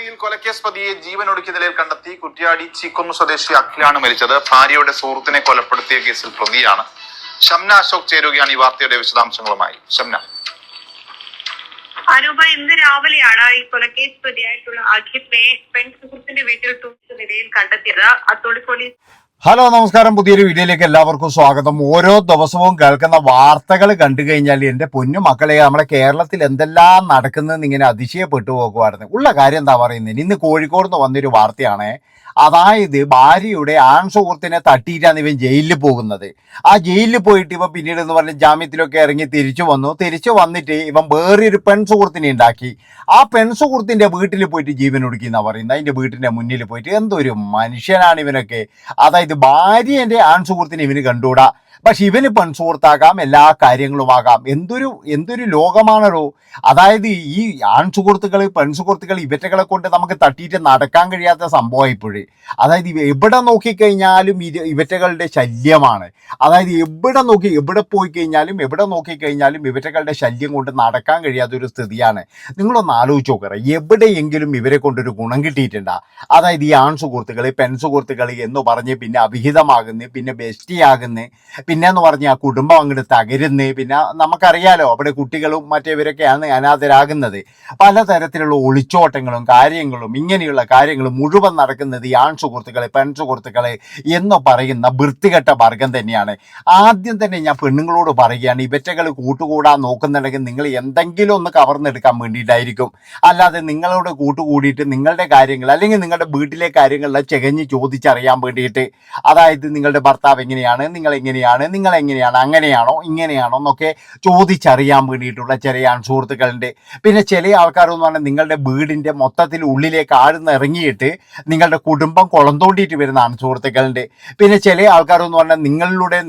ആലുവയിൽ കൊലക്കേസ് പ്രതിയെ ജീവനൊടുക്കിയ നിലയിൽ കണ്ടെത്തി. കുറ്റ്യാടി ചീക്കുന്ന് സ്വദേശി അഖിലാണ് മരിച്ചത്. ഭാര്യയുടെ സുഹൃത്തിനെ കൊലപ്പെടുത്തിയ കേസിൽ പ്രതിയാണ്. ഷംന അശോക് ചേരുകയാണ് ഈ വാർത്തയുടെ വിശദാംശങ്ങളുമായി. ഷംന. അനൂപ, ഇന്ന് രാവിലെയാണ് ഈ കൊലക്കേസ് പ്രതിയായിട്ടുള്ള അഖിലിനെ പെൺസുഹൃത്തിന്റെ വീട്ടിൽ തൂങ്ങിയ നിലയിൽ കണ്ടെത്തിയത്. അത്തോളി പോലീസ്. ഹലോ, നമസ്കാരം. പുതിയൊരു വീഡിയോയിലേക്ക് എല്ലാവർക്കും സ്വാഗതം. ഓരോ ദിവസവും കേൾക്കുന്ന വാർത്തകൾ കണ്ടു കഴിഞ്ഞാൽ എൻ്റെ പൊന്നു മക്കളെ, നമ്മുടെ കേരളത്തിൽ എന്തെല്ലാം നടക്കുന്നതെന്ന് ഇങ്ങനെ അതിശയപ്പെട്ടു പോകുമായിരുന്നു. ഉള്ള കാര്യം എന്താ പറയുന്നത്? ഇന്ന് കോഴിക്കോട് നിന്ന് വന്നൊരു വാർത്തയാണ്. അതായത് ഭാര്യയുടെ ആൺ സുഹൃത്തിനെ തട്ടിയിട്ടാണ് ഇവൻ ജയിലിൽ പോകുന്നത്. ആ ജയിലിൽ പോയിട്ട് ഇവൻ പിന്നീട് എന്ന് പറഞ്ഞ ജാമ്യത്തിലൊക്കെ ഇറങ്ങി തിരിച്ചു വന്നിട്ട് ഇവൻ വേറൊരു പെൺസുഹൃത്തിനെ ഉണ്ടാക്കി. ആ പെൺസുഹൃത്തിൻ്റെ വീട്ടിൽ പോയിട്ട് ജീവനൊടുക്കി എന്നാണ് പറയുന്നത്. അതിൻ്റെ വീട്ടിൻ്റെ മുന്നിൽ പോയിട്ട്. എന്തൊരു മനുഷ്യനാണ് ഇവനൊക്കെ. അതായത് ഭാര്യൻ്റെ ആൺ സുഹൃത്തിനെ ഇവന് കണ്ടുകൂടാ, പക്ഷെ ഇവന് പെൺസുഹൃത്താകാം, എല്ലാ കാര്യങ്ങളും ആകാം. എന്തൊരു ലോകമാണല്ലോ. അതായത് ഈ ആൺസുഹൃത്തുക്കൾ പെൺസുഹൃത്തുക്കൾ ഇവറ്റകളെ കൊണ്ട് നമുക്ക് തട്ടിയിട്ട് നടക്കാൻ കഴിയാത്ത സംഭവമായിപ്പോഴേ. അതായത് എവിടെ നോക്കിക്കഴിഞ്ഞാലും ഇവറ്റകളുടെ ശല്യമാണ്. അതായത് എവിടെ പോയി കഴിഞ്ഞാലും ഇവറ്റകളുടെ ശല്യം കൊണ്ട് നടക്കാൻ കഴിയാത്തൊരു സ്ഥിതിയാണ്. നിങ്ങളൊന്ന് ആലോചിച്ച് നോക്കറ, എവിടെയെങ്കിലും ഇവരെ കൊണ്ടൊരു ഗുണം കിട്ടിയിട്ടുണ്ടാ? അതായത് ഈ ആൺസുഹൃത്തുക്കൾ പെൺസുഹൃത്തുക്കൾ എന്ന് പറഞ്ഞ് പിന്നെ അവിഹിതമാകുന്നു, പിന്നെ ബെസ്റ്റിയാകുന്നു, പിന്നെന്ന് പറഞ്ഞാൽ ആ കുടുംബം അങ്ങോട്ട് തകരുന്ന്. പിന്നെ നമുക്കറിയാലോ, അവിടെ കുട്ടികളും മറ്റേവരൊക്കെയാണ് അനാഥരാകുന്നത്. പലതരത്തിലുള്ള ഒളിച്ചോട്ടങ്ങളും കാര്യങ്ങളും ഇങ്ങനെയുള്ള കാര്യങ്ങൾ മുഴുവൻ നടക്കുന്നത് ഈ ആൺസുഹൃത്തുക്കളെ പെൺസുഹൃത്തുക്കളെ എന്ന് പറയുന്ന വൃത്തികെട്ട വർഗം തന്നെയാണ്. ആദ്യം തന്നെ ഞാൻ പെണ്ണുങ്ങളോട് പറയുകയാണ്, ഇവറ്റകൾ കൂട്ടുകൂടാൻ നോക്കുന്നുണ്ടെങ്കിൽ നിങ്ങൾ എന്തെങ്കിലും ഒന്ന് കവർന്നെടുക്കാൻ വേണ്ടിയിട്ടായിരിക്കും. അല്ലാതെ നിങ്ങളോട് കൂട്ടുകൂടിയിട്ട് നിങ്ങളുടെ കാര്യങ്ങൾ അല്ലെങ്കിൽ നിങ്ങളുടെ വീട്ടിലെ കാര്യങ്ങളെല്ലാം ചെകഞ്ഞ് ചോദിച്ചറിയാൻ വേണ്ടിയിട്ട്, അതായത് നിങ്ങളുടെ ഭർത്താവ് എങ്ങനെയാണ്, നിങ്ങൾ എങ്ങനെയാണ്, അങ്ങനെയാണോ ഇങ്ങനെയാണോ എന്നൊക്കെ ചോദിച്ചറിയാൻ വേണ്ടിയിട്ടുള്ള ചെറിയ സുഹൃത്തുക്കളുണ്ട്. പിന്നെ ചില ആൾക്കാരെന്ന് പറഞ്ഞാൽ നിങ്ങളുടെ വീടിൻ്റെ മൊത്തത്തിൽ ഉള്ളിലേക്ക് ആഴ്ന്നിറങ്ങിയിട്ട് നിങ്ങളുടെ കുടുംബം കുളം തോണ്ടിയിട്ട് വരുന്ന സുഹൃത്തുക്കളുണ്ട്. പിന്നെ ചില ആൾക്കാരെന്ന് പറഞ്ഞാൽ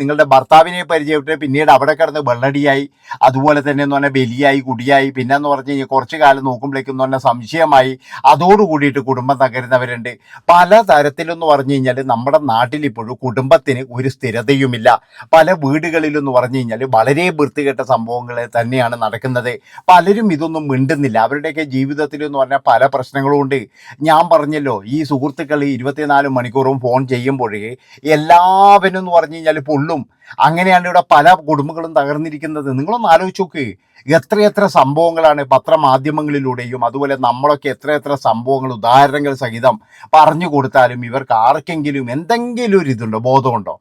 നിങ്ങളുടെ ഭർത്താവിനെ പരിചയപ്പെട്ട് പിന്നീട് അവിടെ കിടന്ന് വെള്ളടിയായി, അതുപോലെ തന്നെ എന്ന് പറഞ്ഞാൽ ബലിയായി, കുടിയായി, പിന്നെ എന്ന് പറഞ്ഞു കഴിഞ്ഞാൽ കുറച്ച് കാലം നോക്കുമ്പോഴേക്കും എന്ന് പറഞ്ഞാൽ സംശയമായി, അതോടുകൂടിയിട്ട് കുടുംബം തകരുന്നവരുണ്ട്. പലതരത്തിലെന്ന് പറഞ്ഞു കഴിഞ്ഞാൽ നമ്മുടെ നാട്ടിൽ ഇപ്പോഴും കുടുംബത്തിന് ഒരു സ്ഥിരതയുമില്ല. പല വീടുകളിലെന്ന് പറഞ്ഞു കഴിഞ്ഞാൽ വളരെ വൃത്തികെട്ട സംഭവങ്ങൾ തന്നെയാണ് നടക്കുന്നത്. പലരും ഇതൊന്നും മിണ്ടുന്നില്ല. അവരുടെയൊക്കെ ജീവിതത്തിൽ എന്ന് പറഞ്ഞാൽ പല പ്രശ്നങ്ങളും ഉണ്ട്. ഞാൻ പറഞ്ഞല്ലോ, ഈ സുഹൃത്തുക്കൾ 24 മണിക്കൂറും ഫോൺ ചെയ്യുമ്പോഴേ എല്ലാവരും എന്ന് പറഞ്ഞു കഴിഞ്ഞാൽ പൊള്ളും. അങ്ങനെയാണ് ഇവിടെ പല കുടുംബങ്ങളും തകർന്നിരിക്കുന്നത്. നിങ്ങളൊന്ന് ആലോചിച്ച് നോക്ക്. എത്രയെത്ര സംഭവങ്ങളാണ് പത്രമാധ്യമങ്ങളിലൂടെയും അതുപോലെ നമ്മളൊക്കെ എത്രയെത്ര സംഭവങ്ങൾ ഉദാഹരണങ്ങൾ സഹിതം പറഞ്ഞു കൊടുത്താലും ഇവർക്ക് ആർക്കെങ്കിലും എന്തെങ്കിലും ഒരു ഇതുണ്ടോ, ബോധമുണ്ടോ?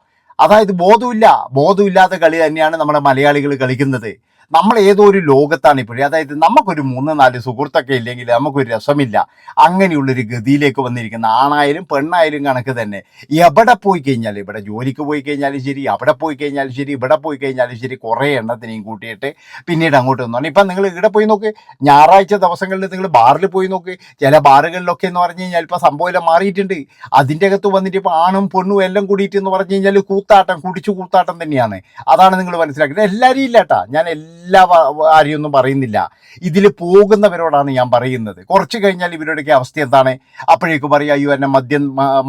അതായത് ബോധമില്ലാത്ത കളി തന്നെയാണ് നമ്മുടെ മലയാളികൾ കളിക്കുന്നത്. നമ്മൾ ഏതോ ഒരു ലോകത്താണ് ഇപ്പോഴേ. അതായത് നമുക്കൊരു 3-4 സുഹൃത്തൊക്കെ ഇല്ലെങ്കിൽ നമുക്കൊരു രസമില്ല. അങ്ങനെയുള്ളൊരു ഗതിയിലേക്ക് വന്നിരിക്കുന്ന ആണായാലും പെണ്ണായാലും കണക്ക് തന്നെ. എവിടെ പോയി കഴിഞ്ഞാൽ, ഇവിടെ ജോലിക്ക് പോയി കഴിഞ്ഞാലും ശരി, അവിടെ പോയി കഴിഞ്ഞാലും ശരി, ഇവിടെ പോയി കഴിഞ്ഞാലും ശരി, കുറേ എണ്ണത്തിനെയും കൂട്ടിയിട്ട് പിന്നീട് അങ്ങോട്ട് വന്നോണം. ഇപ്പം നിങ്ങൾ ഇവിടെ പോയി നോക്ക്, ഞായറാഴ്ച ദിവസങ്ങളിൽ നിങ്ങൾ ബാറിൽ പോയി നോക്ക്. ചില ബാറുകളിലൊക്കെ എന്ന് പറഞ്ഞു കഴിഞ്ഞാൽ ഇപ്പം സംഭവം മാറിയിട്ടുണ്ട്. അതിൻ്റെ അകത്ത് വന്നിട്ട് ഇപ്പോൾ ആണും പെണ്ണും എല്ലാം കൂടിയിട്ട് എന്ന് പറഞ്ഞു കഴിഞ്ഞാൽ കുടിച്ചു കൂത്താട്ടം തന്നെയാണ്. അതാണ് നിങ്ങൾ മനസ്സിലാക്കുന്നത്. എല്ലാവരും ഇല്ലാട്ടാ, ഞാൻ ആരെയൊന്നും പറയുന്നില്ല. ഇതിൽ പോകുന്നവരോടാണ് ഞാൻ പറയുന്നത്. കുറച്ച് കഴിഞ്ഞാൽ ഇവരുടെയൊക്കെ അവസ്ഥ എന്താണ്? അപ്പോഴേക്കും പറയും, അയ്യോ എന്നെ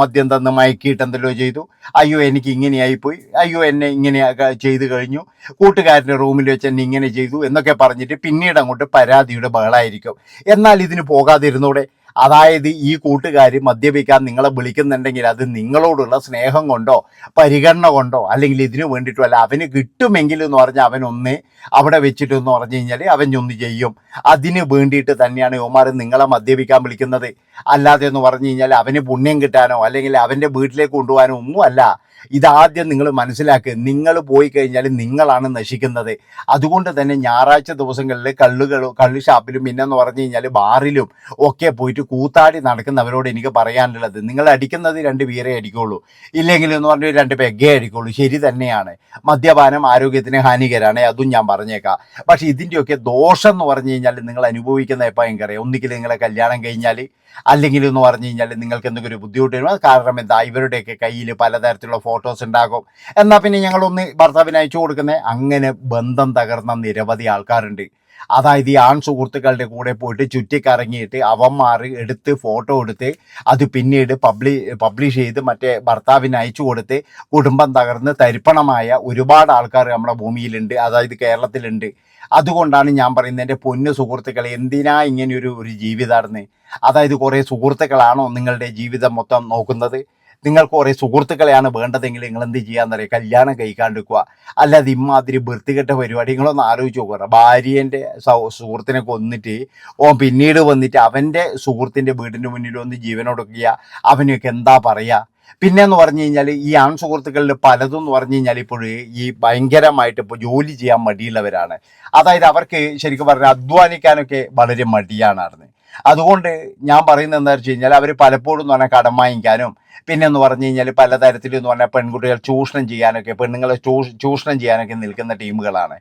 മദ്യം തന്ന് മയക്കിയിട്ട് എന്തെല്ലോ ചെയ്തു, അയ്യോ എനിക്ക് ഇങ്ങനെയായിപ്പോയി, അയ്യോ എന്നെ ഇങ്ങനെ ചെയ്തു കഴിഞ്ഞു, കൂട്ടുകാരൻ്റെ റൂമിൽ വെച്ച് എന്നെ ഇങ്ങനെ ചെയ്തു എന്നൊക്കെ പറഞ്ഞിട്ട് പിന്നീട് അങ്ങോട്ട് പരാതിയുടെ ബഹളമായിരിക്കും. എന്നാൽ ഇതിന് പോകാതിരുന്നൂടെ? അതായത് ഈ കൂട്ടുകാർ മദ്യപിക്കാൻ നിങ്ങളെ വിളിക്കുന്നുണ്ടെങ്കിൽ അത് നിങ്ങളോടുള്ള സ്നേഹം കൊണ്ടോ പരിഗണന കൊണ്ടോ അല്ലെങ്കിൽ ഇതിനു വേണ്ടിയിട്ടും അല്ല. അവന് കിട്ടുമെങ്കിൽ എന്ന് പറഞ്ഞാൽ അവനൊന്ന് അവിടെ വെച്ചിട്ടെന്ന് പറഞ്ഞു കഴിഞ്ഞാൽ അവനൊന്ന് ചെയ്യും. അതിന് വേണ്ടിയിട്ട് തന്നെയാണ് യുവമാർ നിങ്ങളെ മദ്യപിക്കാൻ വിളിക്കുന്നത്. അല്ലാതെ എന്ന് പറഞ്ഞു കഴിഞ്ഞാൽ അവന് പുണ്യം കിട്ടാനോ അല്ലെങ്കിൽ അവൻ്റെ വീട്ടിലേക്ക് കൊണ്ടുപോകാനോ ഒന്നും അല്ല. ഇതാദ്യം നിങ്ങൾ മനസ്സിലാക്കുക. നിങ്ങൾ പോയി കഴിഞ്ഞാൽ നിങ്ങളാണ് നശിക്കുന്നത്. അതുകൊണ്ട് തന്നെ ഞായറാഴ്ച ദിവസങ്ങളിൽ കള്ള് ഷാപ്പിലും പിന്നെന്ന് പറഞ്ഞു കഴിഞ്ഞാൽ ബാറിലും ഒക്കെ പോയിട്ട് കൂത്താടി നടക്കുന്നവരോട് എനിക്ക് പറയാനുള്ളത്, നിങ്ങൾ അടിക്കുന്നത് 2 ബീറേ അടിക്കുള്ളൂ, ഇല്ലെങ്കിൽ എന്ന് പറഞ്ഞാൽ 2 പെഗ്ഗേ അടിക്കുള്ളൂ. ശരി തന്നെയാണ്, മദ്യപാനം ആരോഗ്യത്തിന് ഹാനികരാണ്, അതും ഞാൻ പറഞ്ഞേക്കാം. പക്ഷെ ഇതിൻ്റെയൊക്കെ ദോഷം എന്ന് പറഞ്ഞു കഴിഞ്ഞാൽ നിങ്ങൾ അനുഭവിക്കുന്ന എപ്പോൾ എനിക്കറിയാം. ഒന്നുകിൽ നിങ്ങളെ കല്യാണം കഴിഞ്ഞാൽ, അല്ലെങ്കിൽ എന്ന് പറഞ്ഞു കഴിഞ്ഞാൽ നിങ്ങൾക്ക് എന്തെങ്കിലും ഒരു ബുദ്ധിമുട്ട് വരും. കാരണം എന്താ, ഇവരുടെയൊക്കെ കയ്യിൽ പലതരത്തിലുള്ള ഫോട്ടോസ് ഉണ്ടാകും. എന്നാൽ പിന്നെ ഞങ്ങളൊന്ന് ഭർത്താവിന് അയച്ചു കൊടുക്കുന്നത്. അങ്ങനെ ബന്ധം തകർന്ന നിരവധി ആൾക്കാരുണ്ട്. അതായത് ഈ ആൺ സുഹൃത്തുക്കളുടെ കൂടെ പോയിട്ട് ചുറ്റിക്കറങ്ങിയിട്ട് അവന്മാർ എടുത്ത് ഫോട്ടോ എടുത്ത് അത് പിന്നീട് പബ്ലിഷ് ചെയ്ത് മറ്റേ ഭർത്താവിന് അയച്ചു കൊടുത്ത് കുടുംബം തകർന്ന് തരിപ്പണമായ ഒരുപാട് ആൾക്കാർ നമ്മുടെ ഭൂമിയിലുണ്ട്, അതായത് കേരളത്തിലുണ്ട്. അതുകൊണ്ടാണ് ഞാൻ പറയുന്നത് എൻ്റെ പൊന്നു സുഹൃത്തുക്കളെ, എന്തിനാ ഇങ്ങനെയൊരു ജീവിതമായിരുന്നു? അതായത് കുറേ സുഹൃത്തുക്കളാണോ നിങ്ങളുടെ ജീവിതം മൊത്തം നോക്കുന്നത്? നിങ്ങൾക്ക് കുറേ സുഹൃത്തുക്കളെയാണ് വേണ്ടതെങ്കിൽ നിങ്ങൾ എന്ത് ചെയ്യാന്നറിയാം, കല്യാണം കഴിക്കാണ്ടിരിക്കുക. അല്ലാതെ ഇമ്മാതിരി വൃത്തികെട്ട പരിപാടി നിങ്ങളൊന്ന് ആലോചിച്ച് നോക്കുക. ഭാര്യേൻ്റെ സുഹൃത്തിനെ കൊന്നിട്ട് പിന്നീട് വന്നിട്ട് അവൻ്റെ സുഹൃത്തിൻ്റെ വീടിൻ്റെ മുന്നിൽ വന്ന് ജീവനൊടുക്കുക, അവനൊക്കെ എന്താ പറയുക? പിന്നെന്ന് പറഞ്ഞു കഴിഞ്ഞാൽ ഈ ആൺ സുഹൃത്തുക്കളിൽ പലതും എന്ന് പറഞ്ഞു കഴിഞ്ഞാൽ ഇപ്പോഴും ഈ ഭയങ്കരമായിട്ട് ഇപ്പോൾ ജോലി ചെയ്യാൻ മടിയുള്ളവരാണ്. അതായത് അവർക്ക് ശരിക്കും പറഞ്ഞാൽ അധ്വാനിക്കാനൊക്കെ വളരെ മടിയാണ്. അതുകൊണ്ട് ഞാൻ പറയുന്നത് എന്താ വെച്ച് കഴിഞ്ഞാൽ അവർ പലപ്പോഴും എന്ന് പറഞ്ഞാൽ കടം വാങ്ങിക്കാനും പിന്നെ എന്ന് പറഞ്ഞു കഴിഞ്ഞാൽ പലതരത്തിലും എന്ന് പറഞ്ഞാൽ പെൺകുട്ടികൾ ചൂഷണം ചെയ്യാനൊക്കെ, പെണ്ണുങ്ങളെ ചൂഷണം ചെയ്യാനൊക്കെ നിൽക്കുന്ന ടീമുകളാണ്.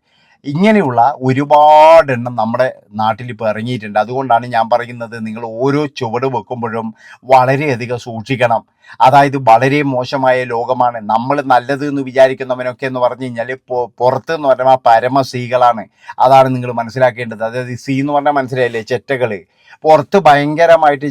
ഇങ്ങനെയുള്ള ഒരുപാടെണ്ണം നമ്മുടെ നാട്ടിൽ ഇപ്പോൾ ഇറങ്ങിയിട്ടുണ്ട്. അതുകൊണ്ടാണ് ഞാൻ പറയുന്നത്, നിങ്ങൾ ഓരോ ചുവട് വെക്കുമ്പോഴും വളരെയധികം സൂക്ഷിക്കണം. അതായത് വളരെ മോശമായ ലോകമാണ്. നമ്മൾ നല്ലത് എന്ന് വിചാരിക്കുന്നവനൊക്കെ എന്ന് പറഞ്ഞു കഴിഞ്ഞാൽ പുറത്ത് എന്ന് പറഞ്ഞാൽ പരമസീകളാണ്. അതാണ് നിങ്ങൾ മനസ്സിലാക്കേണ്ടത്. അതായത് സീ എന്ന് പറഞ്ഞാൽ മനസ്സിലായില്ലേ, ചെറ്റകൾ. പുറത്ത് ഭയങ്കരമായിട്ട്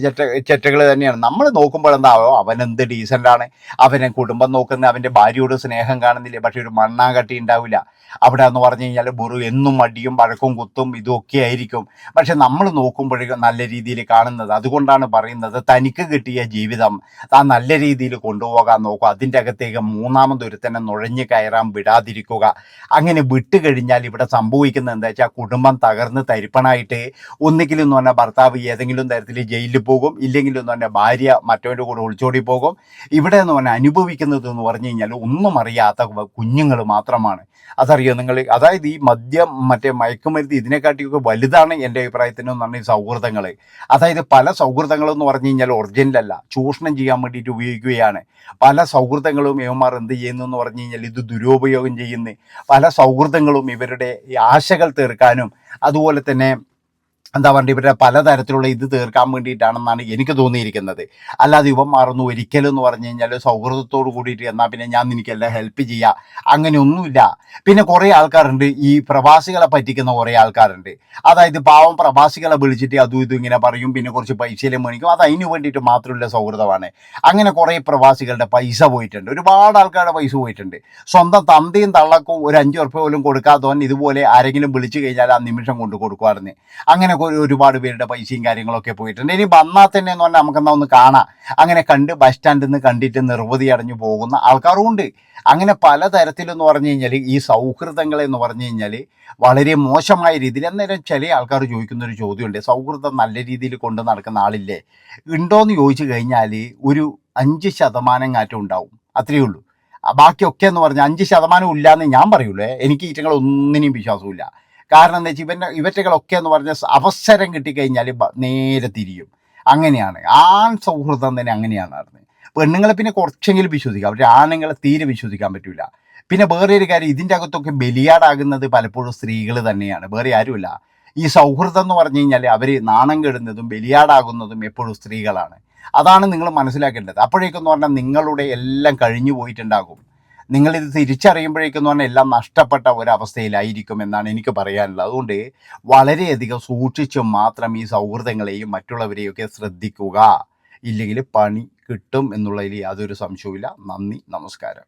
ചെറ്റകൾ തന്നെയാണ്. നമ്മൾ നോക്കുമ്പോൾ എന്താവോ അവനെന്ത് ഡീസൻ്റാണ്, അവനെ കുടുംബം നോക്കുന്ന, അവൻ്റെ ഭാര്യയോട് സ്നേഹം കാണുന്നില്ല, പക്ഷെ ഒരു മണ്ണാങ്കട്ടി ഉണ്ടാവില്ല അവിടെ എന്ന് പറഞ്ഞു കഴിഞ്ഞാൽ. എന്നും മടിയും വഴക്കും കുത്തും ഇതൊക്കെ ആയിരിക്കും. പക്ഷെ നമ്മൾ നോക്കുമ്പോഴേക്കും നല്ല രീതിയിൽ കാണുന്നത്. അതുകൊണ്ടാണ് പറയുന്നത്, തനിക്ക് കിട്ടിയ ജീവിതം താൻ നല്ല രീതിയിൽ കൊണ്ടുപോകാൻ നോക്കുക. അതിൻ്റെ അകത്തേക്ക് മൂന്നാമതൊരുത്തന്നെ നുഴഞ്ഞു കയറാൻ വിടാതിരിക്കുക. അങ്ങനെ വിട്ടുകഴിഞ്ഞാൽ ഇവിടെ സംഭവിക്കുന്നത് എന്താ വെച്ചാൽ, കുടുംബം തകർന്ന് തരിപ്പണായിട്ട് ഒന്നുകിലും എന്ന് പറഞ്ഞാൽ ഭർത്താവ് ഏതെങ്കിലും തരത്തിൽ ജയിലിൽ പോകും, ഇല്ലെങ്കിലും എന്ന് പറഞ്ഞാൽ ഭാര്യ മറ്റവൻ്റെ കൂടെ ഒളിച്ചോടി പോകും. ഇവിടെ എന്ന് പറഞ്ഞാൽ അനുഭവിക്കുന്നത് എന്ന് പറഞ്ഞു കഴിഞ്ഞാൽ ഒന്നും അറിയാത്ത കുഞ്ഞുങ്ങൾ മാത്രമാണ്. അതറിയോ നിങ്ങൾ? അതായത് ഈ മദ്യം മറ്റേ മയക്കുമരുന്ന് ഇതിനെക്കാട്ടിയൊക്കെ വലുതാണ് എൻ്റെ അഭിപ്രായത്തിന് എന്ന് പറഞ്ഞാൽ ഈ സൗഹൃദങ്ങൾ. അതായത് പല സൗഹൃദങ്ങളെന്ന് പറഞ്ഞു കഴിഞ്ഞാൽ ഒറിജിനലല്ല, ചൂഷണം ചെയ്യാൻ വേണ്ടിയിട്ട് ഉപയോഗിക്കുകയാണ്. പല സൗഹൃദങ്ങളും ഇവന്മാർ എന്ത് ചെയ്യുന്നു എന്ന് പറഞ്ഞു കഴിഞ്ഞാൽ ഇത് ദുരുപയോഗം ചെയ്യുന്നു. പല സൗഹൃദങ്ങളും ഇവരുടെ ആശകൾ തീർക്കാനും അതുപോലെ തന്നെ എന്താ പറയുക ഇവരുടെ പലതരത്തിലുള്ള ഇത് തീർക്കാൻ വേണ്ടിയിട്ടാണെന്നാണ് എനിക്ക് തോന്നിയിരിക്കുന്നത്. അല്ലാതെ ഇവൻ മാറുന്നു ഒരിക്കലും എന്ന് പറഞ്ഞു കഴിഞ്ഞാൽ സൗഹൃദത്തോട് കൂടിയിട്ട് എന്നാൽ പിന്നെ ഞാൻ നിനക്കെല്ലാം ഹെൽപ്പ് ചെയ്യാം, അങ്ങനെയൊന്നുമില്ല. പിന്നെ കുറേ ആൾക്കാരുണ്ട് ഈ പ്രവാസികളെ പറ്റിക്കുന്ന കുറേ ആൾക്കാരുണ്ട്. അതായത് പാവം പ്രവാസികളെ വിളിച്ചിട്ട് അതും ഇതും ഇങ്ങനെ പറയും, പിന്നെ കുറച്ച് പൈസയിലും മേടിക്കും. അത് അതിന് വേണ്ടിയിട്ട് മാത്രമുള്ള സൗഹൃദമാണ്. അങ്ങനെ കുറേ പ്രവാസികളുടെ പൈസ പോയിട്ടുണ്ട്, ഒരുപാട് ആൾക്കാരുടെ പൈസ പോയിട്ടുണ്ട്. സ്വന്തം തന്തയും തള്ളക്കും ഒരു 5 ഉറുപ്പിക പോലും കൊടുക്കാത്തവൻ ഇതുപോലെ ആരെങ്കിലും വിളിച്ചു കഴിഞ്ഞാൽ ആ നിമിഷം കൊണ്ട് കൊടുക്കുമായിരുന്നു. അങ്ങനെ ഒരുപാട് പേരുടെ പൈസയും കാര്യങ്ങളൊക്കെ പോയിട്ടുണ്ട്. ഇനി വന്നാൽ തന്നെ എന്ന് പറഞ്ഞാൽ നമുക്കെന്താ ഒന്ന് കാണാം. അങ്ങനെ കണ്ട് ബസ് സ്റ്റാൻഡിൽ നിന്ന് കണ്ടിട്ട് നിർവൃതി അടഞ്ഞു പോകുന്ന ആൾക്കാരും ഉണ്ട്. അങ്ങനെ പലതരത്തിലെന്ന് പറഞ്ഞു കഴിഞ്ഞാൽ ഈ സൗഹൃദങ്ങളെന്ന് പറഞ്ഞു കഴിഞ്ഞാൽ വളരെ മോശമായ രീതിയിൽ. അന്നേരം ചില ആൾക്കാർ ചോദിക്കുന്നൊരു ചോദ്യമുണ്ട്, സൗഹൃദം നല്ല രീതിയിൽ കൊണ്ട് നടക്കുന്ന ആളില്ലേ ഉണ്ടോയെന്ന് ചോദിച്ചു കഴിഞ്ഞാൽ ഒരു 5% കാറ്റം ഉണ്ടാവും, അത്രയേ ഉള്ളൂ. ബാക്കിയൊക്കെ എന്ന് പറഞ്ഞാൽ 5% ഇല്ലയെന്ന് ഞാൻ പറയുള്ളൂ. എനിക്ക് ഈറ്റങ്ങളൊന്നിനെയും വിശ്വാസമില്ല. കാരണം എന്താ വെച്ചാൽ ഇവറ്റകളൊക്കെ എന്ന് പറഞ്ഞാൽ അവസരം കിട്ടിക്കഴിഞ്ഞാൽ നേരെ തിരിയും. അങ്ങനെയാണ് ആൺ സൗഹൃദം തന്നെ അങ്ങനെയാണ്. പെണ്ണുങ്ങളെ പിന്നെ കുറച്ചെങ്കിലും വിശ്വസിക്കാം, പക്ഷേ ആണുങ്ങളെ തീരെ വിശ്വസിക്കാൻ പറ്റില്ല. പിന്നെ വേറെ ഒരു കാര്യം, ഇതിൻ്റെ അകത്തൊക്കെ ബലിയാടാകുന്നത് പലപ്പോഴും സ്ത്രീകൾ തന്നെയാണ്, വേറെ ആരുമില്ല. ഈ സൗഹൃദം എന്ന് പറഞ്ഞു കഴിഞ്ഞാൽ അവർ നാണം കെടുന്നതും ബലിയാടാകുന്നതും എപ്പോഴും സ്ത്രീകളാണ്. അതാണ് നിങ്ങൾ മനസ്സിലാക്കേണ്ടത്. അപ്പോഴേക്കെന്ന് പറഞ്ഞാൽ നിങ്ങളുടെ എല്ലാം കഴിഞ്ഞു പോയിട്ടുണ്ടാകും. നിങ്ങളിത് തിരിച്ചറിയുമ്പോഴേക്കെന്ന് പറഞ്ഞാൽ എല്ലാം നഷ്ടപ്പെട്ട ഒരവസ്ഥയിലായിരിക്കും എന്നാണ് എനിക്ക് പറയാനുള്ളത്. അതുകൊണ്ട് വളരെയധികം സൂക്ഷിച്ച് മാത്രം ഈ സൗഹൃദങ്ങളെയും മറ്റുള്ളവരെയൊക്കെ ശ്രദ്ധിക്കുക. ഇല്ലെങ്കിൽ പണി കിട്ടും എന്നുള്ളതിൽ യാതൊരു സംശയവുമില്ല. നന്ദി, നമസ്കാരം.